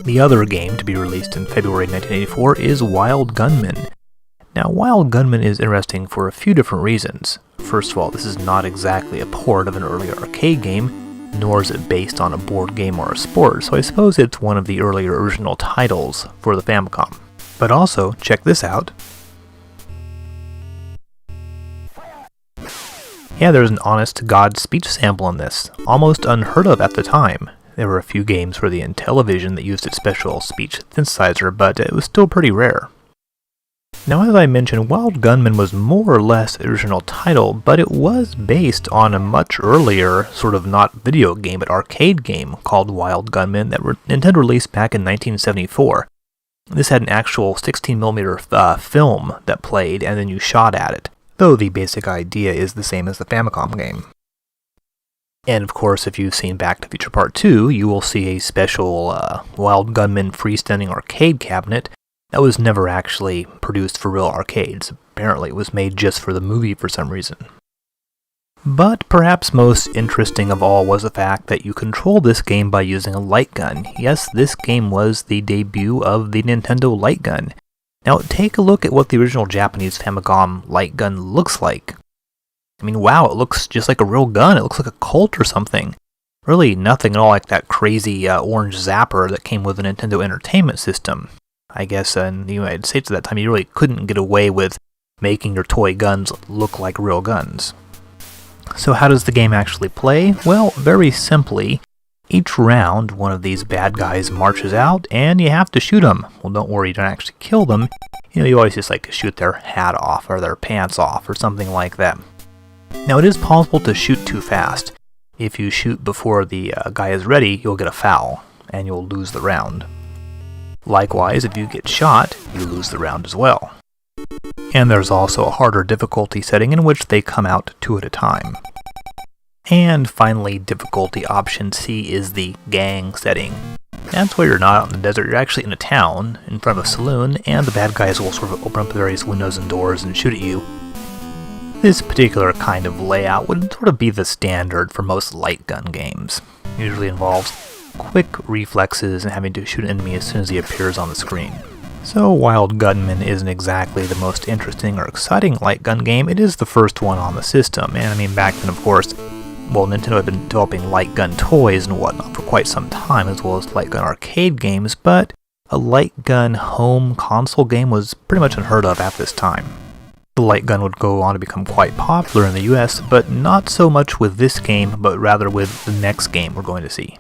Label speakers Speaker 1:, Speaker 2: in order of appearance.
Speaker 1: The other game to be released in February 1984 is Wild Gunman. Now, Wild Gunman is interesting for a few different reasons. First of all, this is not exactly a port of an earlier arcade game, nor is it based on a board game or a sport, so I suppose it's one of the earlier original titles for the Famicom. But also, check this out. Yeah, there's an honest-to-God speech sample in this, almost unheard of at the time. There were a few games for the Intellivision that used its special speech synthesizer, but it was still pretty rare. Now, as I mentioned, Wild Gunman was more or less the original title, but it was based on a much earlier, sort of not video game, but arcade game called Wild Gunman that Nintendo released back in 1974. This had an actual 16mm film that played, and then you shot at it, though the basic idea is the same as the Famicom game. And of course, if you've seen Back to the Future Part 2, you will see a special Wild Gunman freestanding arcade cabinet that was never actually produced for real arcades. Apparently it was made just for the movie for some reason. But perhaps most interesting of all was the fact that you control this game by using a light gun. Yes, this game was the debut of the Nintendo light gun. Now take a look at what the original Japanese Famicom light gun looks like. I mean, wow, it looks just like a real gun. It looks like a Colt or something. Really nothing at all like that crazy orange zapper that came with the Nintendo Entertainment System. I guess in the United States at that time, you really couldn't get away with making your toy guns look like real guns. So how does the game actually play? Well, very simply, each round one of these bad guys marches out and you have to shoot them. Well, don't worry, you don't actually kill them. You always just like shoot their hat off or their pants off or something like that. Now it is possible to shoot too fast. If you shoot before the guy is ready, you'll get a foul and you'll lose the round. Likewise, if you get shot, you lose the round as well. And there's also a harder difficulty setting in which they come out 2 at a time. And finally, difficulty option C is the gang setting. That's where you're not out in the desert, you're actually in a town, in front of a saloon, and the bad guys will sort of open up various windows and doors and shoot at you. This particular kind of layout would sort of be the standard for most light gun games. It usually involves quick reflexes and having to shoot an enemy as soon as he appears on the screen. So Wild Gunman isn't exactly the most interesting or exciting light gun game, it is the first one on the system, and I mean back then of course, well, Nintendo had been developing light gun toys and whatnot for quite some time, as well as light gun arcade games, but a light gun home console game was pretty much unheard of at this time. The light gun would go on to become quite popular in the US, but not so much with this game, but rather with the next game we're going to see.